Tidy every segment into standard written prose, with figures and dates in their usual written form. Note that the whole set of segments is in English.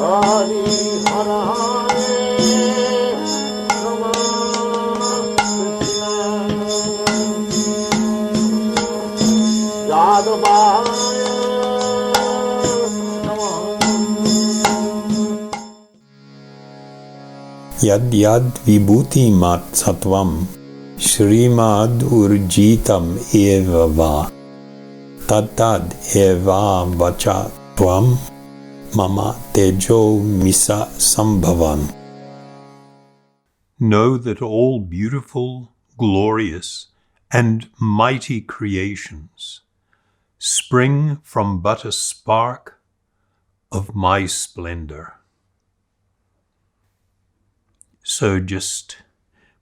Hari Hara Rama Krishna Yadavaya Yad yad vibhūtimat sattvam śrīmad ūrjitam evāvagaccha tad evāvagaccha tvam mama tejo ṁśa-sambhavam. Know that all beautiful, glorious, and mighty creations spring from but a spark of my splendor. So just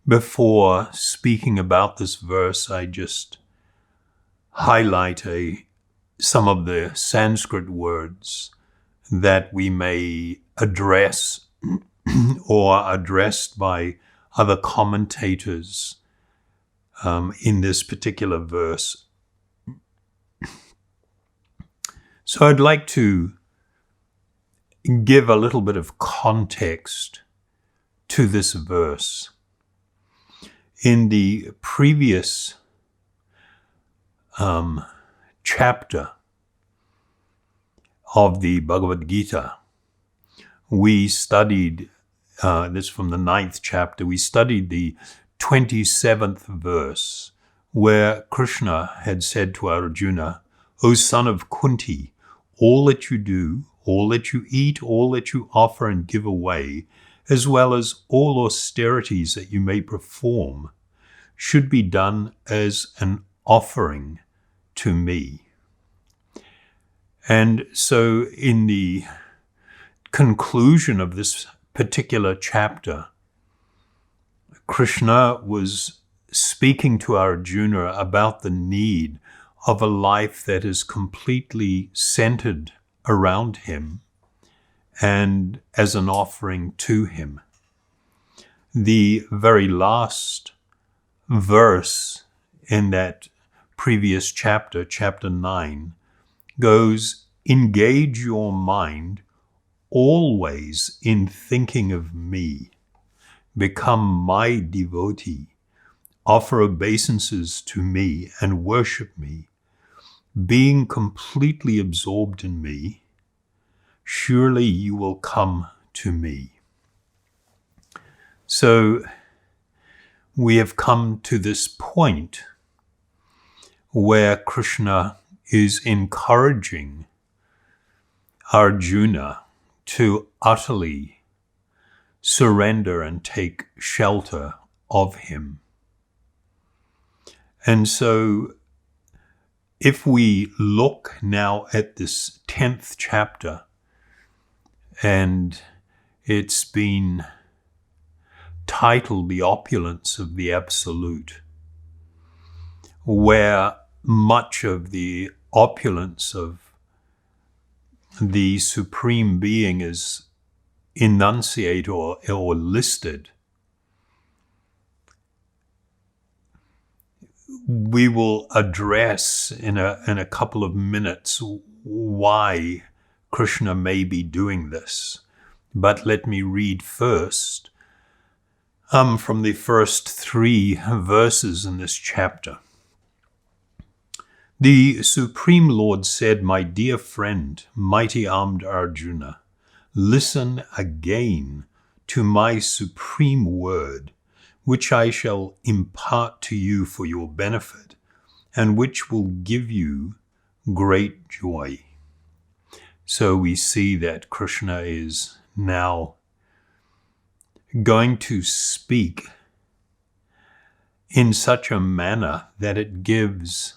before speaking about this verse, I just highlight some of the Sanskrit words that we may address or addressed by other commentators in this particular verse. So I'd like to give a little bit of context to this verse. In the previous chapter of the Bhagavad-gita, we studied, this from the 9th chapter, we studied the 27th verse, where Krishna had said to Arjuna, "O son of Kunti, all that you do, all that you eat, all that you offer and give away, as well as all austerities that you may perform, should be done as an offering to me." And so in the conclusion of this particular chapter, Krishna was speaking to Arjuna about the need of a life that is completely centered around him and as an offering to him. The very last verse in that previous chapter, chapter 9, goes, "Engage your mind always in thinking of me. Become my devotee. Offer obeisances to me and worship me. Being completely absorbed in me, surely you will come to me." So we have come to this point where Krishna is encouraging Arjuna to utterly surrender and take shelter of him. And so if we look now at this 10th chapter, and it's been titled The Opulence of the Absolute, where much of the opulence of the Supreme Being is enunciated or listed. We will address in a couple of minutes why Krishna may be doing this. But let me read first from the first 3 verses in this chapter. The Supreme Lord said, "My dear friend, mighty armed Arjuna, listen again to my supreme word, which I shall impart to you for your benefit, and which will give you great joy." So we see that Krishna is now going to speak in such a manner that it gives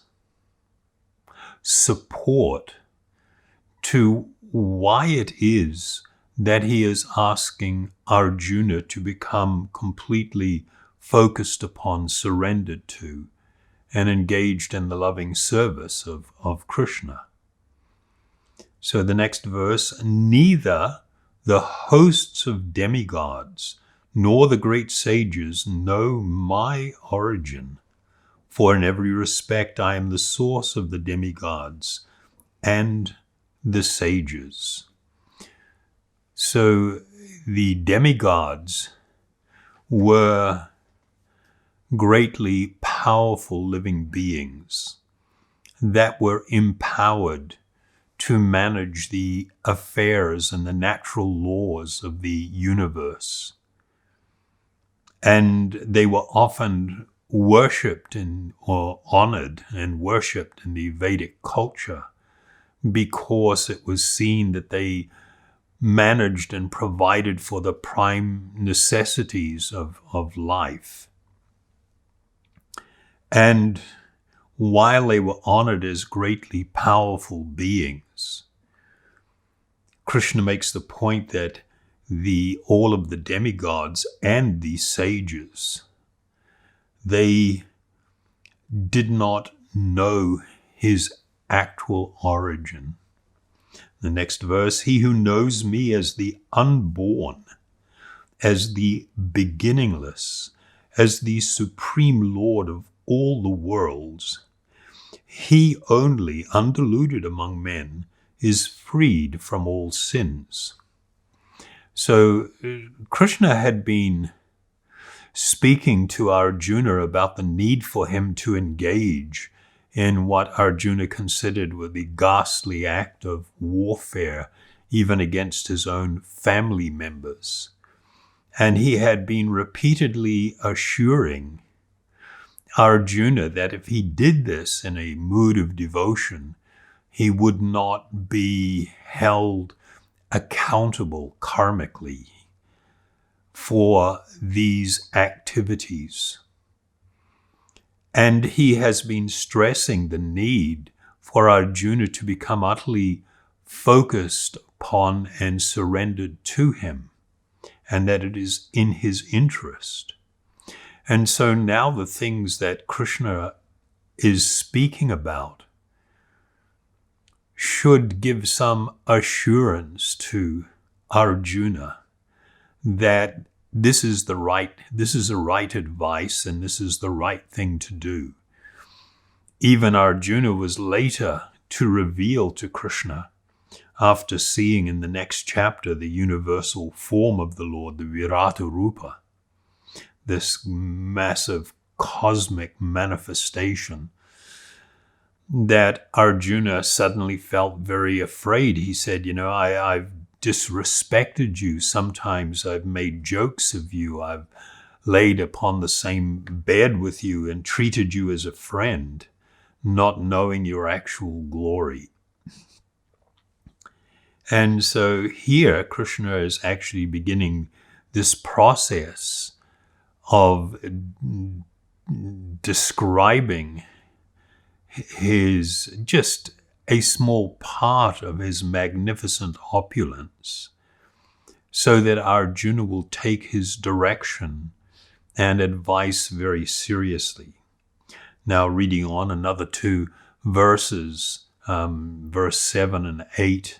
support to why it is that he is asking Arjuna to become completely focused upon, surrendered to, and engaged in the loving service of Krishna. So the next verse, "Neither the hosts of demigods nor the great sages know my origin, for in every respect I am the source of the demigods and the sages." So the demigods were greatly powerful living beings that were empowered to manage the affairs and the natural laws of the universe. And they were often worshipped or honored and worshipped in the Vedic culture because it was seen that they managed and provided for the prime necessities of life. And while they were honored as greatly powerful beings, Krishna makes the point that all of the demigods and the sages, they did not know his actual origin. The next verse, he who knows me as the unborn, as the beginningless, as the supreme Lord of all the worlds, he only, undiluted among men, is freed from all sins. So Krishna had been speaking to Arjuna about the need for him to engage in what Arjuna considered were the ghastly act of warfare, even against his own family members. And he had been repeatedly assuring Arjuna that if he did this in a mood of devotion, he would not be held accountable karmically for these activities. And he has been stressing the need for Arjuna to become utterly focused upon and surrendered to him, and that it is in his interest. And so now the things that Krishna is speaking about should give some assurance to Arjuna that this is the right advice and this is the right thing to do. Even Arjuna was later to reveal to Krishna, after seeing in the next chapter the universal form of the Lord, the Virata Rupa, this massive cosmic manifestation, that Arjuna suddenly felt very afraid. He said, I've disrespected you. Sometimes I've made jokes of you. I've laid upon the same bed with you and treated you as a friend, not knowing your actual glory. And so here Krishna is actually beginning this process of describing just a small part of his magnificent opulence, so that Arjuna will take his direction and advice very seriously. Now reading on another two verses, verse 7 and 8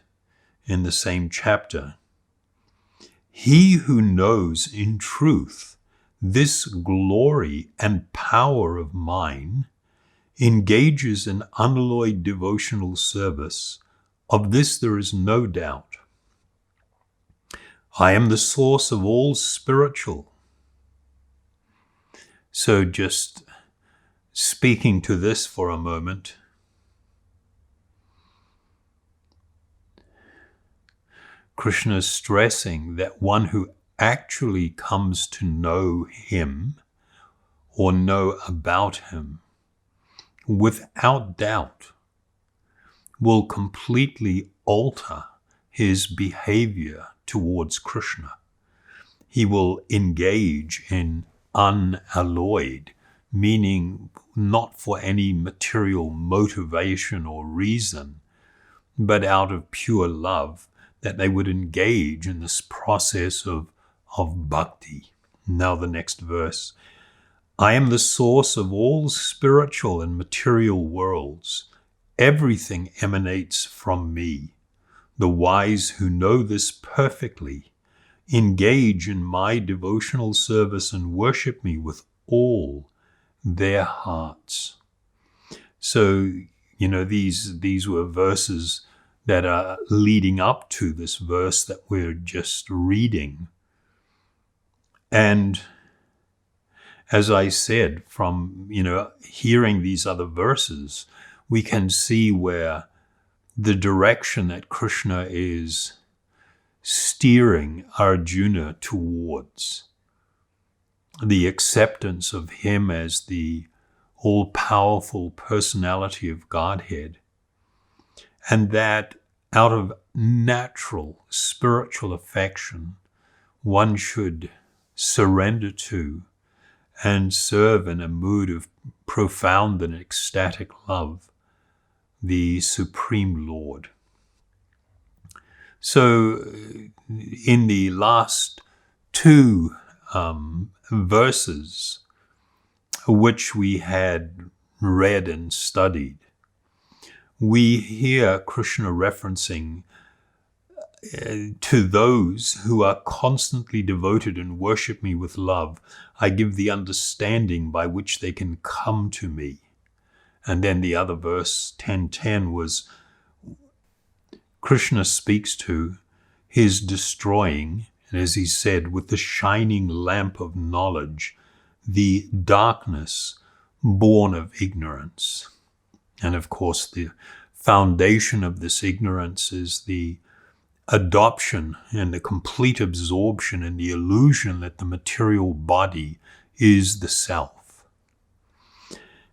in the same chapter. He who knows in truth this glory and power of mine engages in unalloyed devotional service. Of this there is no doubt. I am the source of all spiritual. So just speaking to this for a moment, Krishna is stressing that one who actually comes to know him or know about him, without doubt, will completely alter his behavior towards Krishna. He will engage in unalloyed, meaning not for any material motivation or reason, but out of pure love, that they would engage in this process of bhakti. Now the next verse. I am the source of all spiritual and material worlds. Everything emanates from me. The wise who know this perfectly engage in my devotional service and worship me with all their hearts. So, these were verses that are leading up to this verse that we're just reading. And as I said, from, hearing these other verses, we can see where the direction that Krishna is steering Arjuna towards, the acceptance of him as the all-powerful personality of Godhead, and that out of natural spiritual affection, one should surrender to and serve in a mood of profound and ecstatic love the Supreme Lord. So in the last two verses which we had read and studied, we hear Krishna referencing to those who are constantly devoted and worship me with love, I give the understanding by which they can come to me. And then the other verse, 10:10, was Krishna speaks to his destroying, and as he said, with the shining lamp of knowledge, the darkness born of ignorance. And of course, the foundation of this ignorance is the adoption and the complete absorption in the illusion that the material body is the self,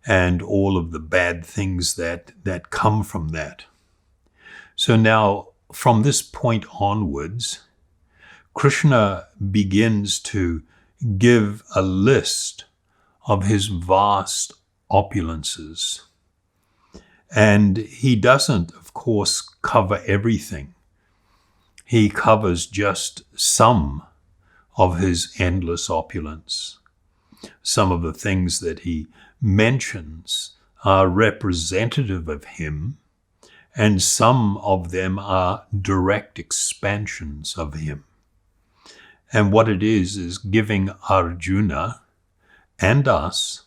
and all of the bad things that come from that. So now, from this point onwards, Krishna begins to give a list of his vast opulences. And he doesn't, of course, cover everything. He covers just some of his endless opulence. Some of the things that he mentions are representative of him, and some of them are direct expansions of him. And what it is giving Arjuna and us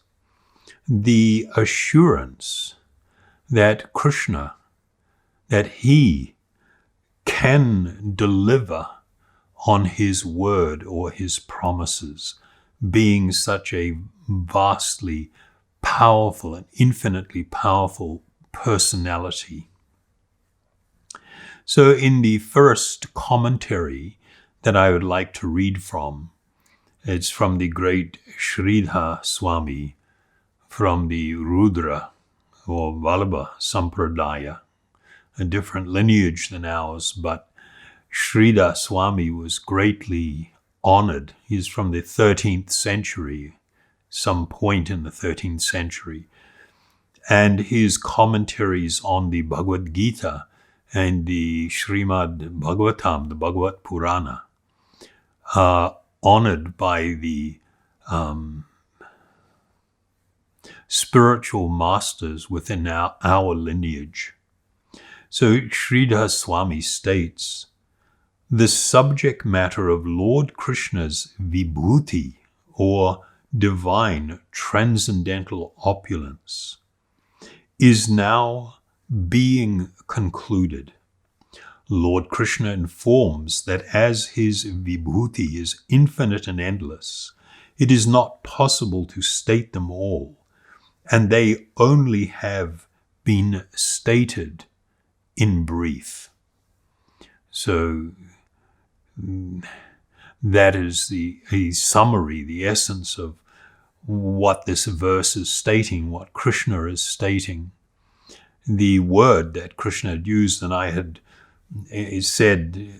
the assurance that Krishna, that he can deliver on his word or his promises, being such a vastly powerful and infinitely powerful personality. So in the first commentary that I would like to read from, it's from the great Sridhar Swami, from the Rudra or Vallabha Sampradaya, a different lineage than ours, but Sridhar Swami was greatly honored. He's from the 13th century, some point in the 13th century. And his commentaries on the Bhagavad-gita and the śrīmad Bhagavatam, the Bhagavad Purana, are honored by the spiritual masters within our lineage. So Sridhar Swami states, the subject matter of Lord Krishna's vibhūti, or divine transcendental opulence, is now being concluded. Lord Krishna informs that as his vibhūti is infinite and endless, it is not possible to state them all, and they only have been stated in brief. So that is a summary, the essence of what this verse is stating, what Krishna is stating. The word that Krishna had used, and I had said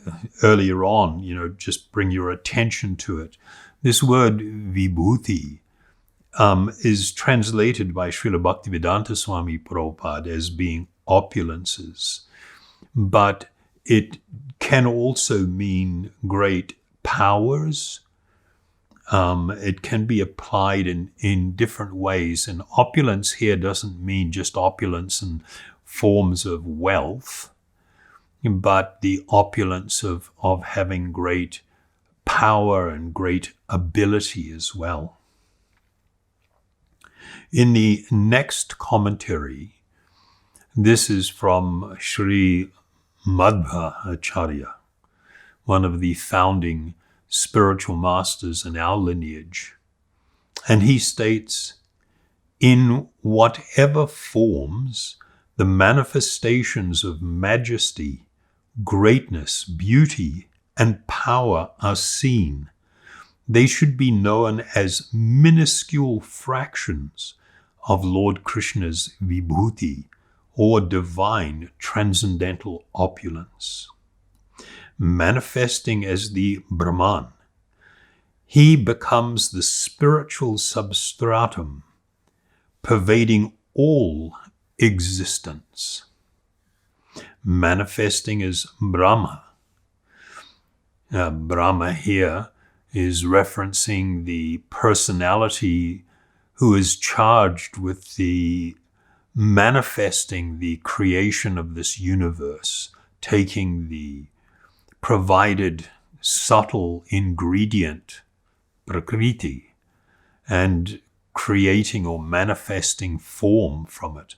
earlier on, just bring your attention to it. This word vibhūti is translated by Srila Bhaktivedanta Swami Prabhupada as being opulences, but it can also mean great powers. It can be applied in different ways, and opulence here doesn't mean just opulence in forms of wealth, but the opulence of having great power and great ability as well. In the next commentary, this is from Sri Madhva Acharya, one of the founding spiritual masters in our lineage. And he states, in whatever forms the manifestations of majesty, greatness, beauty, and power are seen, they should be known as minuscule fractions of Lord Krishna's vibhūti, or divine transcendental opulence. Manifesting as the Brahman, he becomes the spiritual substratum, pervading all existence. Manifesting as Brahma. Brahma here is referencing the personality who is charged with the manifesting the creation of this universe, taking the provided subtle ingredient, prakriti, and creating or manifesting form from it.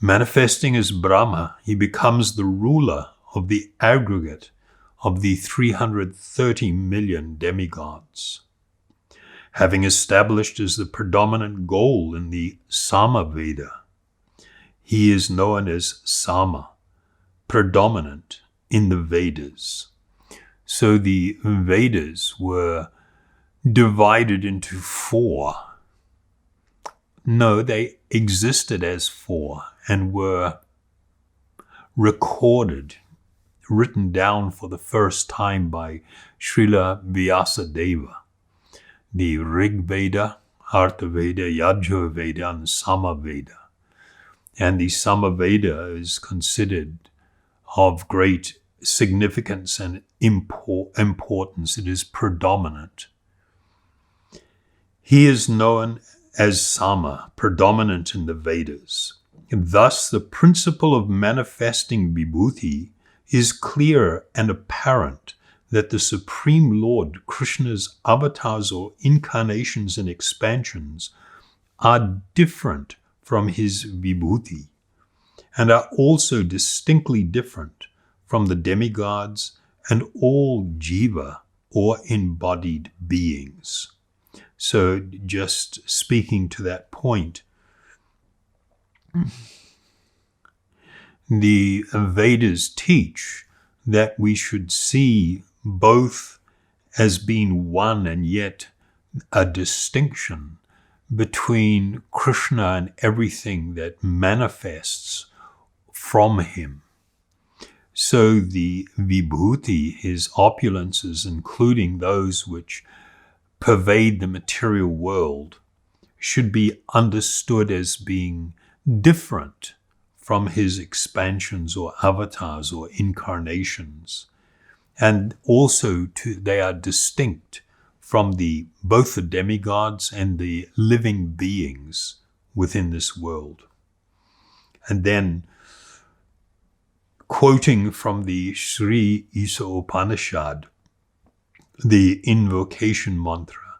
Manifesting as Brahma, he becomes the ruler of the aggregate of the 330 million demigods. Having established as the predominant goal in the Samaveda, he is known as Sama, predominant in the Vedas. So the Vedas were divided into four. No, they existed as four and were recorded, written down for the first time by Srila Vyasadeva. The Rig Veda, Artha Veda, Yajur Veda, and Samaveda. And the Samaveda is considered of great significance and importance. It is predominant. He is known as Sama, predominant in the Vedas. And thus, the principle of manifesting vibhūti is clear and apparent that the Supreme Lord, Krishna's avatars or incarnations and expansions, are different from his vibhūti and are also distinctly different from the demigods and all jiva or embodied beings. So just speaking to that point, the Vedas teach that we should see both as being one and yet a distinction between Krishna and everything that manifests from him. So the vibhūti, his opulences, including those which pervade the material world, should be understood as being different from his expansions or avatars or incarnations. And also they are distinct from both the demigods and the living beings within this world. And then, quoting from the Sri Isa Upanishad, the invocation mantra,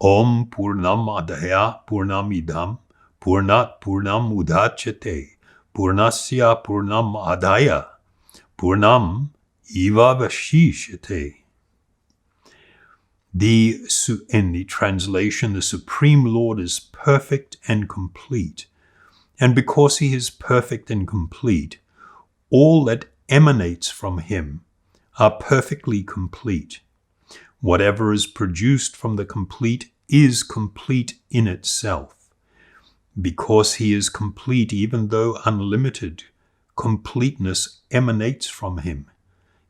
Om Purnam Adhaya Purnam Idam Purnat Purnam Udhachyate Purnasya Purnam Adhaya Purnam evāvagaccha. In the translation, the Supreme Lord is perfect and complete. And because he is perfect and complete, all that emanates from him are perfectly complete. Whatever is produced from the complete is complete in itself. Because he is complete, even though unlimited, completeness emanates from him.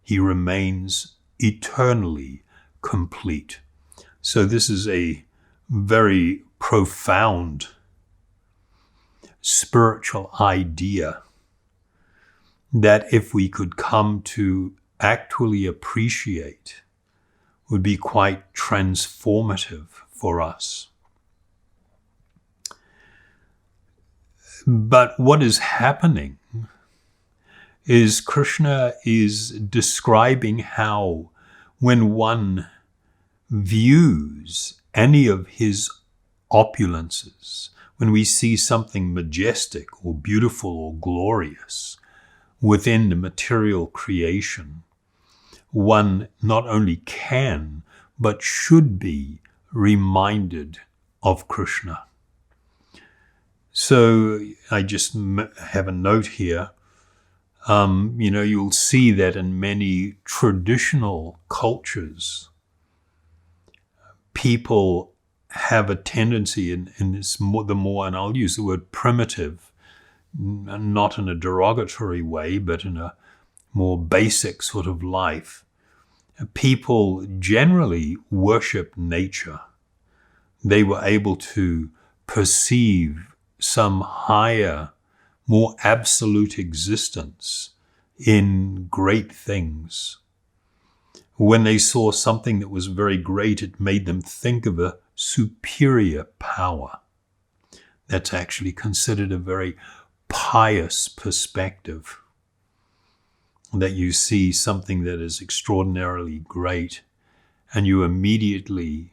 He remains eternally complete. So this is a very profound spiritual idea that if we could come to actually appreciate, would be quite transformative for us. But what is happening is Krishna is describing how when one views any of his opulences, when we see something majestic or beautiful or glorious, within the material creation, one not only can, but should be reminded of Krishna. So I just have a note here. You'll see that in many traditional cultures, people have a tendency in this and I'll use the word primitive, not in a derogatory way, but in a more basic sort of life. People generally worship nature. They were able to perceive some higher, more absolute existence in great things. When they saw something that was very great, it made them think of a superior power. That's actually considered a very pious perspective, that you see something that is extraordinarily great and you immediately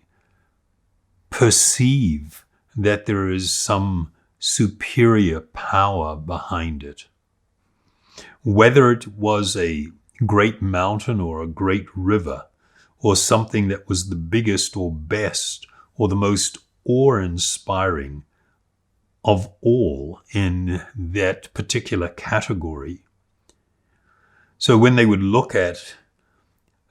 perceive that there is some superior power behind it. Whether it was a great mountain or a great river, or something that was the biggest or best or the most awe-inspiring of all in that particular category. So when they would look at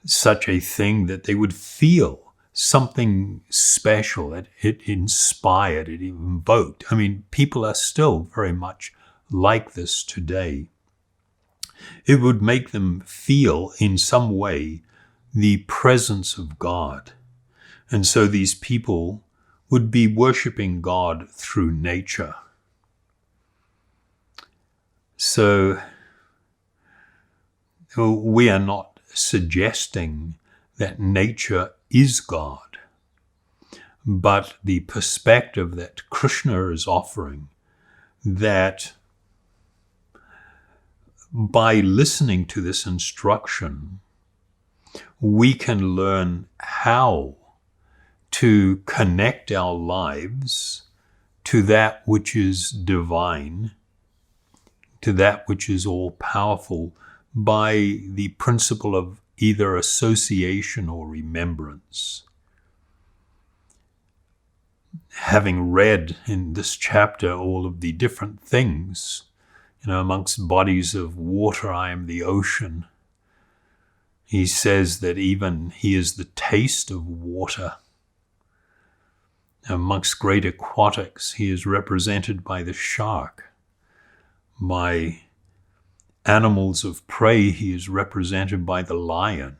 such a thing, that they would feel something special, that it inspired, it invoked. I mean, people are still very much like this today. It would make them feel in some way the presence of God. And so these people would be worshiping God through nature. So we are not suggesting that nature is God, but the perspective that Krishna is offering, that by listening to this instruction, we can learn how to connect our lives to that which is divine, to that which is all-powerful, by the principle of either association or remembrance. Having read in this chapter all of the different things, amongst bodies of water, I am the ocean. He says that even he is the taste of water. Amongst great aquatics, he is represented by the shark. By animals of prey, he is represented by the lion.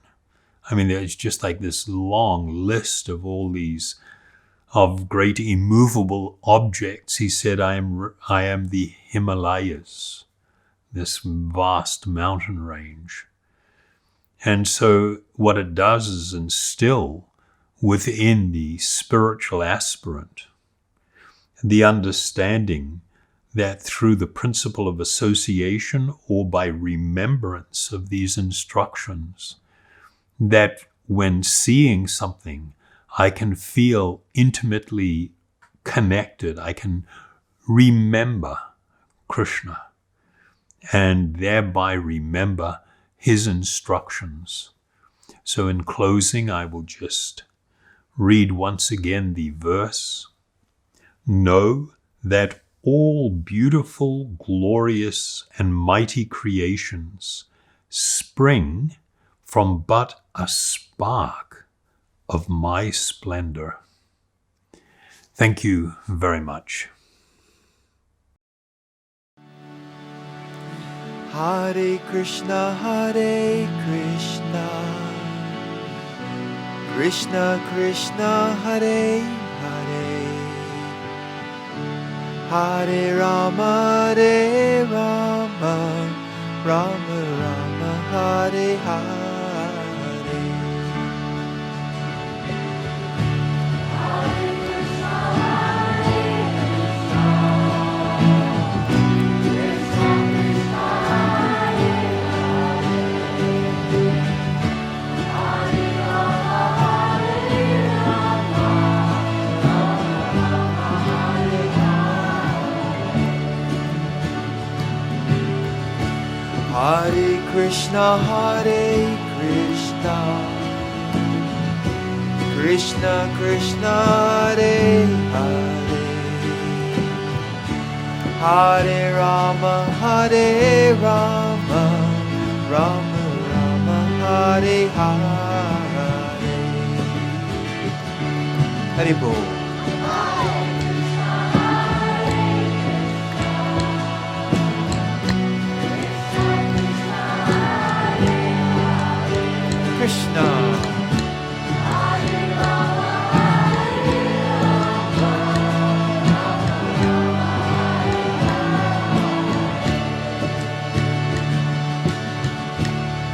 I mean, there's just like this long list of all these, of great immovable objects. He said, I am the Himalayas, this vast mountain range. And so what it does is instill within the spiritual aspirant the understanding that through the principle of association or by remembrance of these instructions, that when seeing something, I can feel intimately connected. I can remember Krishna and thereby remember his instructions. So in closing, I will just read once again the verse. Know that all beautiful, glorious, and mighty creations spring from but a spark of my splendor. Thank you very much. Hare Krishna, Krishna Krishna, Hare Hare, Hare Rama, Rama Rama, Hare Hare. Krishna, Hare Krishna, Krishna Krishna, Hare Hare, Hare Rama, Hare Rama, Rama Rama, Hare Hare. Hare Bol. Krishna.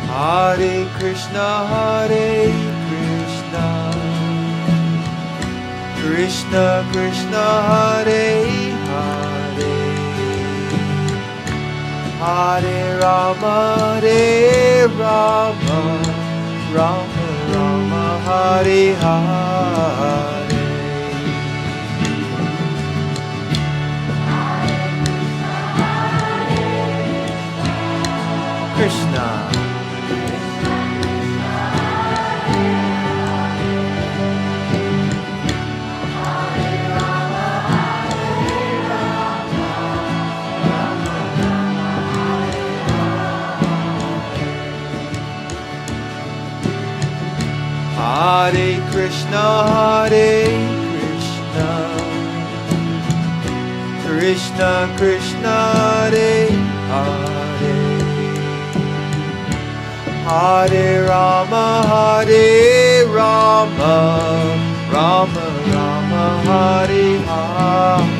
Hare Krishna, Hare Krishna, Krishna Krishna, Hare Hare, Hare Rama, Hare Rama, Rama Rama, Hare Hare. Krishna. Hare Krishna, Hare Krishna, Krishna Krishna, Hare Hare, Hare Rama, Hare Rama, Rama Rama, Hare Hare.